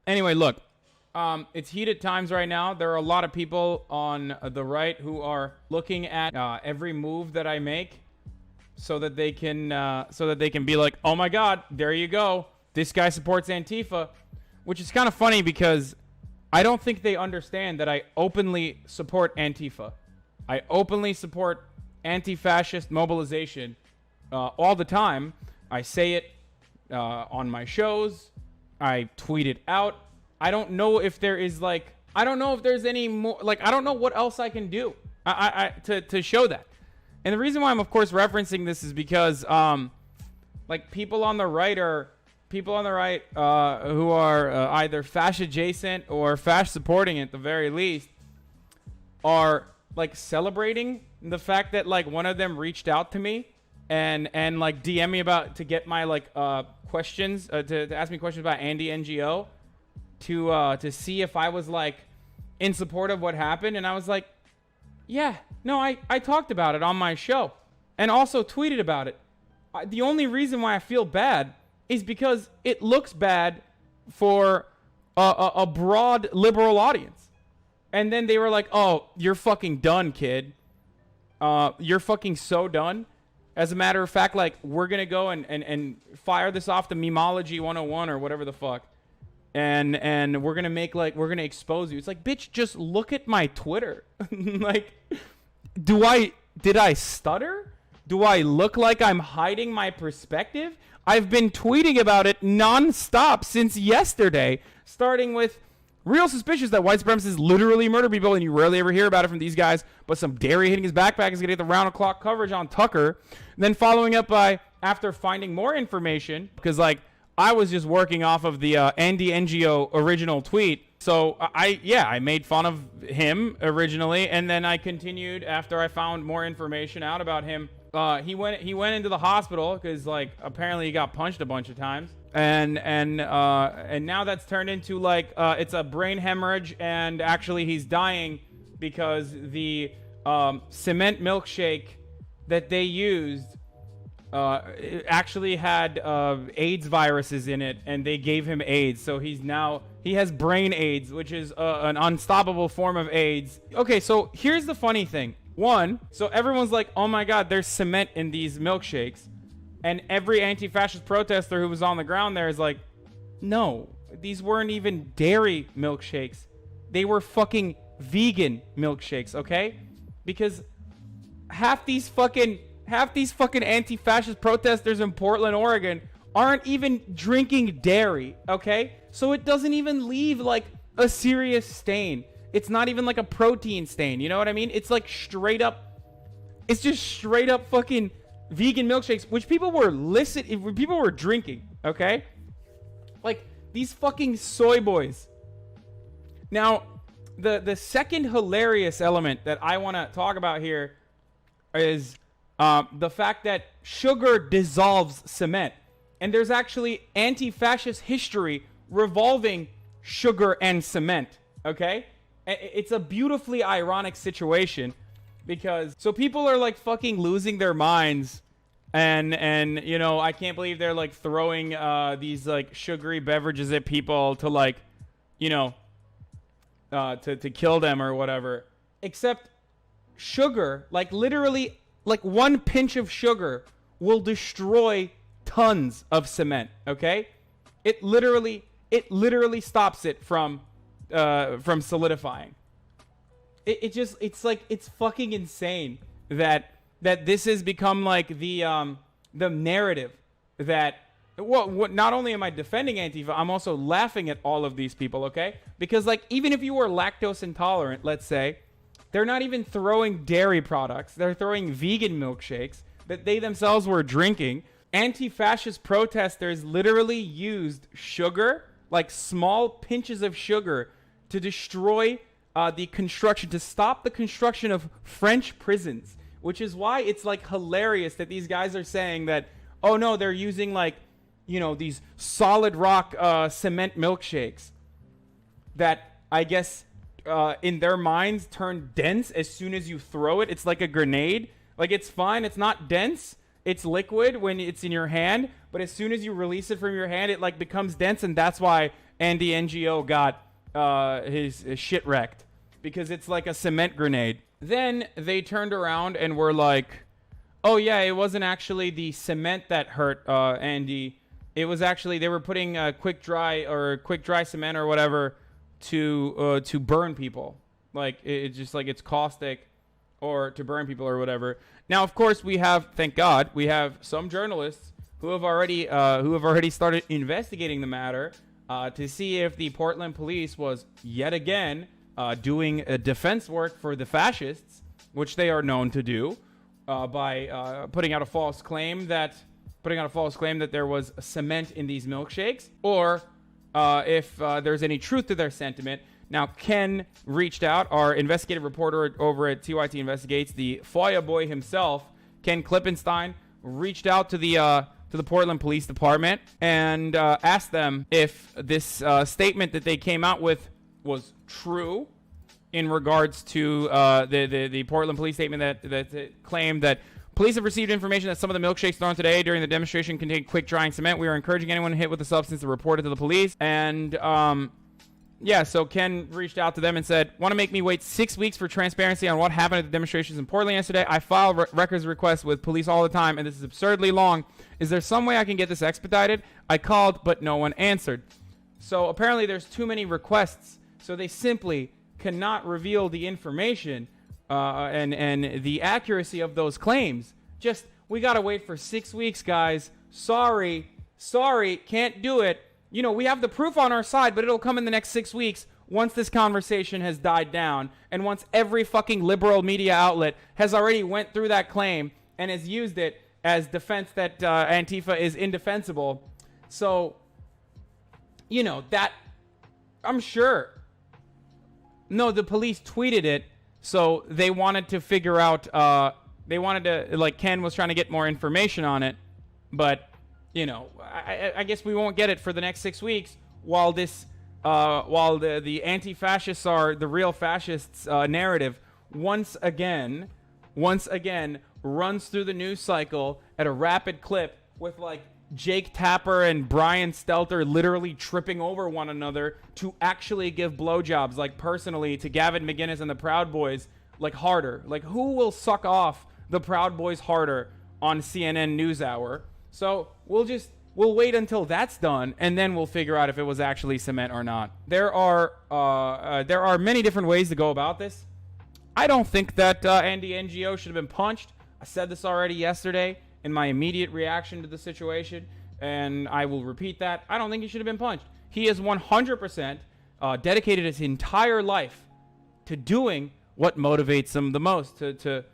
Anyway, look, it's heated times right now. There are a lot of people on the right who are looking at every move that I make so that they can be like, oh my God, there you go. This guy supports Antifa, which is kind of funny because I don't think they understand that I openly support Antifa. I openly support anti-fascist mobilization all the time. I say it on my shows. I tweet it out. I don't know if there is I don't know if there's any more, I don't know what else I can do to show that. And the reason why I'm of course referencing this is because people on the right who are either fascist adjacent or fascist supporting at the very least are celebrating the fact that one of them reached out to me and DM me to get my questions to ask me questions about Andy Ngo to see if I was in support of what happened. And I was like, yeah, no, I talked about it on my show and also tweeted about it. The only reason why I feel bad is because it looks bad for a broad liberal audience. And then they were like, oh, you're fucking done, kid. You're fucking so done. As a matter of fact, we're going to go and fire this off to Memology 101 or whatever the fuck. And we're going to make we're going to expose you. It's bitch, just look at my Twitter. Did I stutter? Do I look like I'm hiding my perspective? I've been tweeting about it nonstop since yesterday, starting with real suspicious that white supremacists literally murder people, and you rarely ever hear about it from these guys, but some dairy hitting his backpack is going to get the round-the-clock coverage on Tucker. And then following up by, after finding more information, because, I was just working off of the Andy Ngo original tweet. So, I made fun of him originally, and then I continued after I found more information out about him. He went into the hospital because apparently he got punched a bunch of times, and now that's turned into it's a brain hemorrhage, and actually he's dying because the cement milkshake that they used it actually had AIDS viruses in it, and they gave him AIDS, so he has brain AIDS, which is an unstoppable form of AIDS. Okay, so here's the funny thing. One, so everyone's like, oh my God, there's cement in these milkshakes. And every anti-fascist protester who was on the ground there is like, no, these weren't even dairy milkshakes. They were fucking vegan milkshakes, okay? Because half these fucking anti-fascist protesters in Portland, Oregon aren't even drinking dairy, okay? So it doesn't even leave a serious stain. It's not even a protein stain. You know what I mean? It's straight up. It's just straight up fucking vegan milkshakes, which people were drinking. Okay, these fucking soy boys. Now, the second hilarious element that I want to talk about here is the fact that sugar dissolves cement, and there's actually anti-fascist history revolving sugar and cement. Okay. It's a beautifully ironic situation because so people are fucking losing their minds and I can't believe they're throwing these sugary beverages at people to to kill them or whatever. Except sugar, literally one pinch of sugar will destroy tons of cement, okay? It literally stops it from solidifying. It's fucking insane that this has become the narrative that what not only am I defending Antifa, I'm also laughing at all of these people, okay? Because even if you were lactose intolerant, let's say, they're not even throwing dairy products. They're throwing vegan milkshakes that they themselves were drinking. Anti-fascist protesters literally used sugar, small pinches of sugar, to destroy to stop the construction of French prisons, which is why it's hilarious that these guys are saying that, oh no, they're using these solid rock cement milkshakes that I guess in their minds turn dense as soon as you throw it. It's like a grenade. It's fine. It's not dense. It's liquid when it's in your hand, but as soon as you release it from your hand, it becomes dense, and that's why Andy Ngo got his shit wrecked because it's like a cement grenade. Then they turned around and were like, oh yeah, it wasn't actually the cement that hurt Andy. It was actually they were putting quick dry cement or whatever to burn people. Like it's just like it's caustic or to burn people or whatever. Now, of course, we have, thank God, we have some journalists who have already started investigating the matter to see if the Portland police was yet again doing defense work for the fascists, which they are known to do by putting out a false claim that there was cement in these milkshakes, or if there's any truth to their sentiment. Now, Ken reached out, our investigative reporter over at TYT Investigates, the FOIA boy himself, Ken Klippenstein, reached out to the Portland Police Department and asked them if this statement that they came out with was true in regards to the Portland Police statement that claimed that police have received information that some of the milkshakes thrown today during the demonstration contained quick drying cement. We are encouraging anyone hit with the substance to report it to the police. And yeah, so Ken reached out to them and said, want to make me wait 6 weeks for transparency on what happened at the demonstrations in Portland yesterday? I file records requests with police all the time, and this is absurdly long. Is there some way I can get this expedited? I called, but no one answered. So apparently there's too many requests, so they simply cannot reveal the information and the accuracy of those claims. Just, we got to wait for 6 weeks, guys. Sorry, can't do it. You know, we have the proof on our side, but it'll come in the next 6 weeks once this conversation has died down and once every fucking liberal media outlet has already went through that claim and has used it as defense that Antifa is indefensible. So, you know, that, I'm sure. No, the police tweeted it, so they wanted to figure out, like Ken was trying to get more information on it, but you know, I guess we won't get it for the next 6 weeks while this, while the anti-fascists are the real fascists narrative once again runs through the news cycle at a rapid clip with like Jake Tapper and Brian Stelter literally tripping over one another to actually give blowjobs, like personally, to Gavin McInnes and the Proud Boys, like harder. Like, who will suck off the Proud Boys harder on CNN NewsHour? So we'll wait until that's done, and then we'll figure out if it was actually cement or not. There are many different ways to go about this. I don't think that Andy Ngo should have been punched. I said this already yesterday in my immediate reaction to the situation, and I will repeat that. I don't think he should have been punched. He is 100% dedicated his entire life to doing what motivates him the most.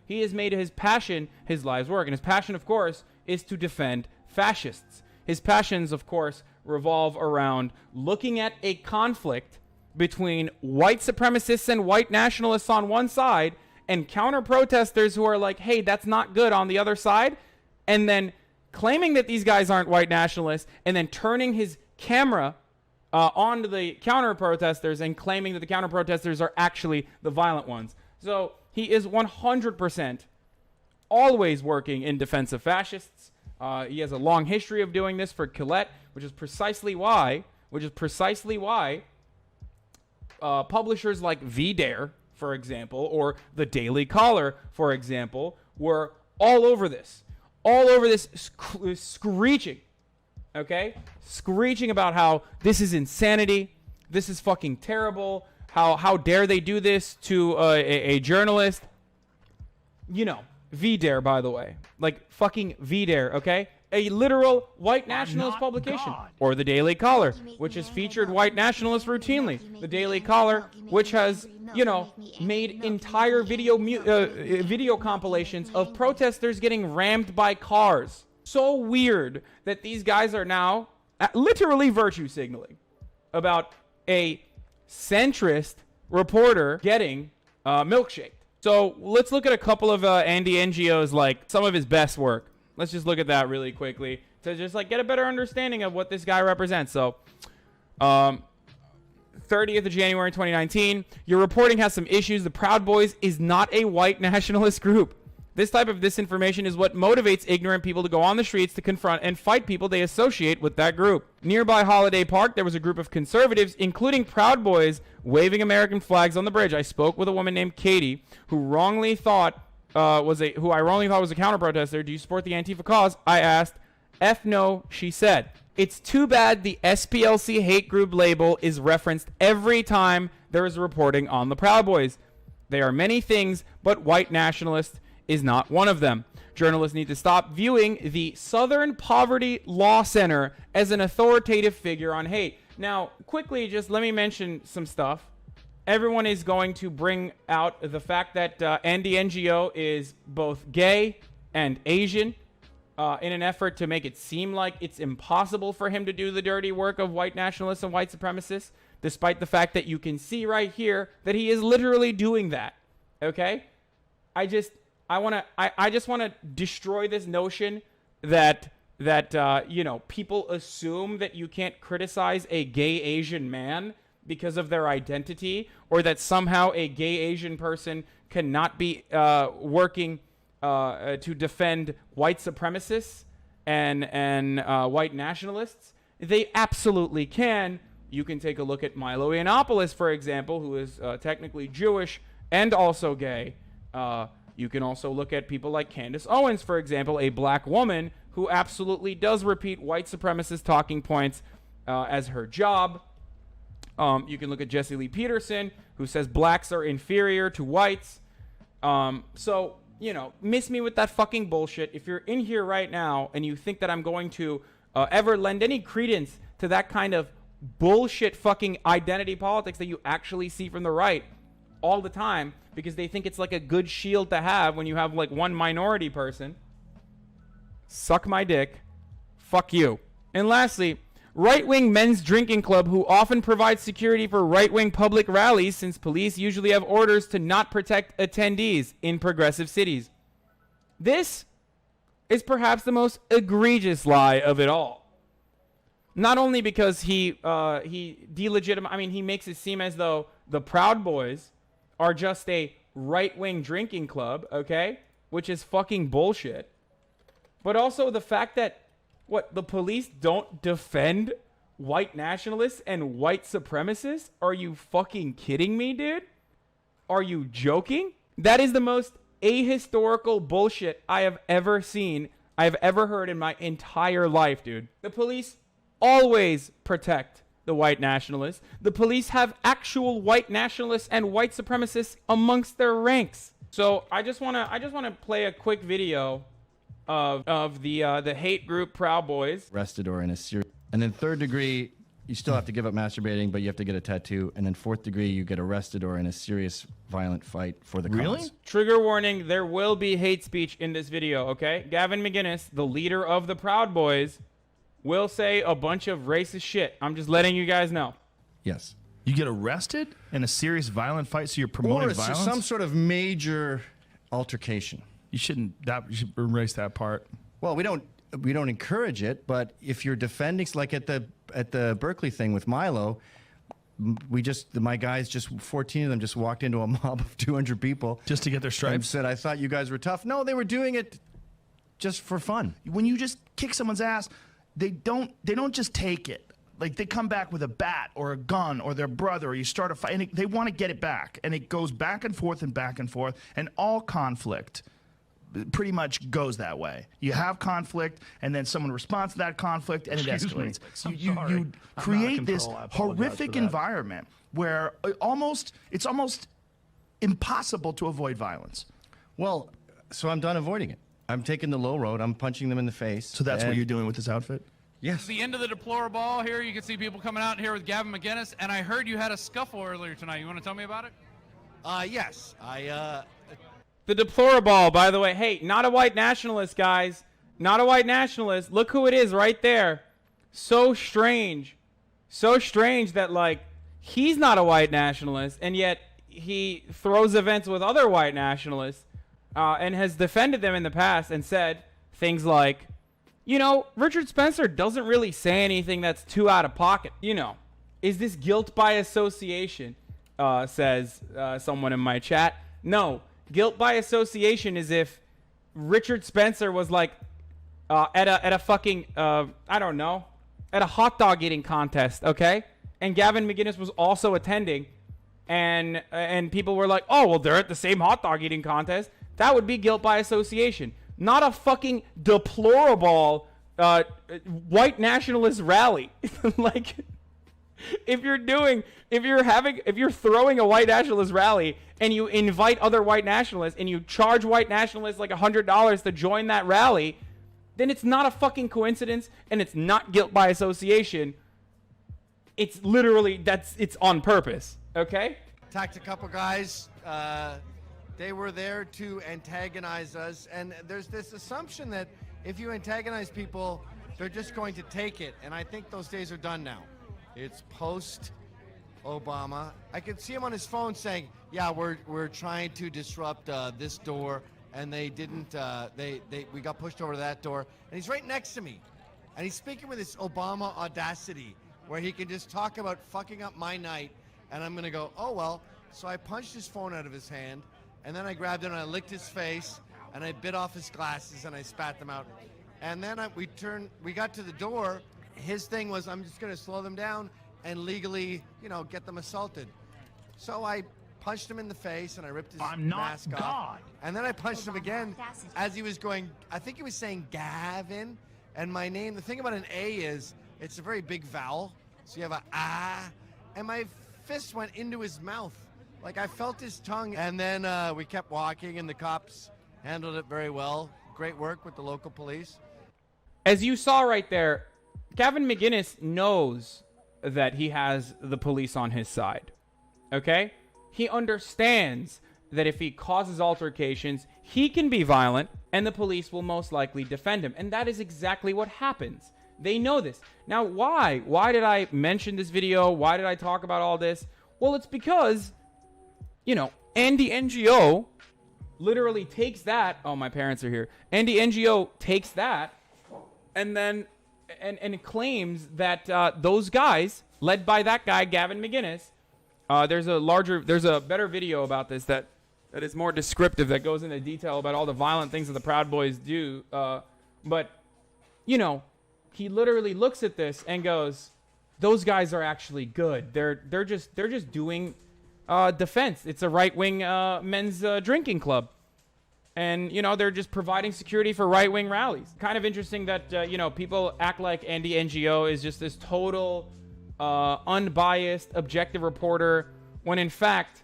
He has made his passion his life's work, and his passion, of course, is to defend fascists. His passions, of course, revolve around looking at a conflict between white supremacists and white nationalists on one side and counter-protesters who are like, hey, that's not good on the other side, and then claiming that these guys aren't white nationalists and then turning his camera onto the counter-protesters and claiming that the counter-protesters are actually the violent ones. So he is 100% always working in defense of fascists. He has a long history of doing this for Colette, which is precisely why publishers like VDare, for example, or the Daily Caller, for example, were all over this, screeching, okay? Screeching about how this is insanity, this is fucking terrible, how dare they do this to a journalist. You know, VDare, by the way. Like, fucking VDare, okay? A literal white nationalist publication. God. Or the Daily Caller, which has featured white nationalists routinely. The Daily Caller, which has, you know, made entire video compilations of protesters getting rammed by cars. So weird that these guys are now literally virtue signaling about a centrist reporter getting milkshaked. So let's look at a couple of Andy Ngo's, like, some of his best work. Let's just look at that really quickly to just, like, get a better understanding of what this guy represents. So, 30th of January, 2019, your reporting has some issues. The Proud Boys is not a white nationalist group. This type of disinformation is what motivates ignorant people to go on the streets to confront and fight people they associate with that group. Nearby Holiday Park, there was a group of conservatives, including Proud Boys, waving American flags on the bridge. I spoke with a woman named Katie, who I wrongly thought was a counter-protester. Do you support the Antifa cause? I asked. F no, she said. It's too bad the SPLC hate group label is referenced every time there is reporting on the Proud Boys. They are many things, but white nationalist is not one of them. Journalists need to stop viewing the Southern Poverty Law Center as an authoritative figure on hate. Now, quickly, just let me mention some stuff. Everyone is going to bring out the fact that Andy Ngo is both gay and Asian in an effort to make it seem like it's impossible for him to do the dirty work of white nationalists and white supremacists, despite the fact that you can see right here that he is literally doing that. Okay? I just want to destroy this notion that people assume that you can't criticize a gay Asian man because of their identity, or that somehow a gay Asian person cannot be working to defend white supremacists and white nationalists. They absolutely can. You can take a look at Milo Yiannopoulos, for example, who is technically Jewish and also gay. You can also look at people like Candace Owens, for example, a black woman who absolutely does repeat white supremacist talking points as her job. You can look at Jesse Lee Peterson, who says blacks are inferior to whites. So, miss me with that fucking bullshit. If you're in here right now and you think that I'm going to ever lend any credence to that kind of bullshit fucking identity politics that you actually see from the right all the time, because they think it's like a good shield to have when you have like one minority person, suck my dick. Fuck you. And lastly, right-wing men's drinking club who often provides security for right-wing public rallies, since police usually have orders to not protect attendees in progressive cities. This is perhaps the most egregious lie of it all. Not only because he makes it seem as though the Proud Boys are just a right-wing drinking club, okay? Which is fucking bullshit. But also the fact that, the police don't defend white nationalists and white supremacists? Are you fucking kidding me, dude? Are you joking? That is the most ahistorical bullshit I have ever seen, I have ever heard in my entire life, dude. The police always protect the white nationalists. The police have actual white nationalists and white supremacists amongst their ranks. So I just wanna play a quick video of the hate group Proud Boys. Arrested or in a serious. And then third degree, you still have to give up masturbating, but you have to get a tattoo. And then fourth degree, you get arrested or in a serious violent fight for the cause. Trigger warning, there will be hate speech in this video, okay? Gavin McInnes, the leader of the Proud Boys, will say a bunch of racist shit. I'm just letting you guys know. Yes. You get arrested in a serious violent fight, so you're promoting violence? Or some sort of major altercation. You should erase that part. Well, we don't encourage it, but if you're defending, like at the Berkeley thing with Milo, my guys, 14 of them just walked into a mob of 200 people just to get their stripes. And said, "I thought you guys were tough." No, they were doing it just for fun. When you just kick someone's ass, they don't just take it. Like, they come back with a bat or a gun or their brother, or you start a fight, and they want to get it back, and it goes back and forth, and all conflict pretty much goes that way. You have conflict, and then someone responds to that conflict, and it escalates. You create this horrific environment where it's almost impossible to avoid violence. Well, so I'm done avoiding it. I'm taking the low road. I'm punching them in the face. So that's what you're doing with this outfit? Yes. The end of the deplorable here. You can see people coming out here with Gavin McInnes, and I heard you had a scuffle earlier tonight. You want to tell me about it? Yes. The deplorable, by the way. Hey, not a white nationalist, guys. Not a white nationalist. Look who it is right there. So strange. So strange that, like, he's not a white nationalist, and yet he throws events with other white nationalists and has defended them in the past and said things like, Richard Spencer doesn't really say anything that's too out of pocket. Is this guilt by association? Says someone in my chat. No. Guilt by association is if Richard Spencer was like at a fucking I don't know, at a hot dog eating contest, okay? And Gavin McInnes was also attending, and people were like, oh, well, they're at the same hot dog eating contest. That would be guilt by association, not a fucking deplorable white nationalist rally. Like, if you're throwing a white nationalist rally and you invite other white nationalists and you charge white nationalists like $100 to join that rally, then it's not a fucking coincidence and it's not guilt by association. It's literally, it's on purpose, okay? Attacked a couple guys. They were there to antagonize us, and there's this assumption that if you antagonize people, they're just going to take it, and I think those days are done now. It's post-Obama. I could see him on his phone saying, yeah, we're trying to disrupt this door, and they didn't, we got pushed over to that door, and he's right next to me, and he's speaking with this Obama audacity, where he can just talk about fucking up my night, and I'm gonna go, oh well. So I punched his phone out of his hand, and then I grabbed it and I licked his face, and I bit off his glasses and I spat them out. And then we got to the door. His thing was, I'm just gonna slow them down and legally, get them assaulted. So I punched him in the face and I ripped his mask off. And then I punched him again as he was going, I think he was saying Gavin, and my name, the thing about an A is, it's a very big vowel, so you have a ah, and my fist went into his mouth. Like, I felt his tongue, and then we kept walking, and the cops handled it very well. Great work with the local police. As you saw right there, Gavin McInnes knows that he has the police on his side, okay? He understands that if he causes altercations, he can be violent, and the police will most likely defend him, and that is exactly what happens. They know this. Now, why? Why did I mention this video? Why did I talk about all this? Well, it's because, Andy Ngo literally takes that. Oh, my parents are here. Andy Ngo takes that and then and claims that those guys, led by that guy, Gavin McInnes, there's a better video about this that is more descriptive, that goes into detail about all the violent things that the Proud Boys do. But, he literally looks at this and goes, those guys are actually good. They're just doing defense. It's a right-wing men's drinking club. And, they're just providing security for right-wing rallies. Kind of interesting that, people act like Andy Ngo is just this total unbiased, objective reporter, when in fact,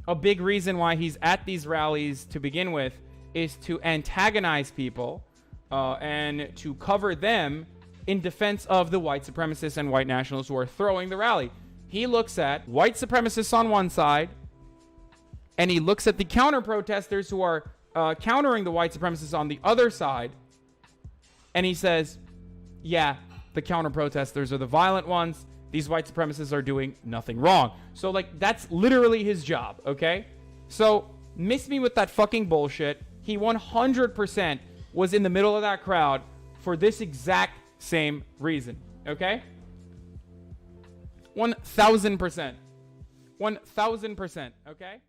a big reason why he's at these rallies to begin with is to antagonize people and to cover them in defense of the white supremacists and white nationalists who are throwing the rally. He looks at white supremacists on one side, and he looks at the counter-protesters who are countering the white supremacists on the other side, and he says, yeah, the counter-protesters are the violent ones. These white supremacists are doing nothing wrong. So, that's literally his job, okay? So, miss me with that fucking bullshit. He 100% was in the middle of that crowd for this exact same reason, okay? 1,000%. 1,000%, okay?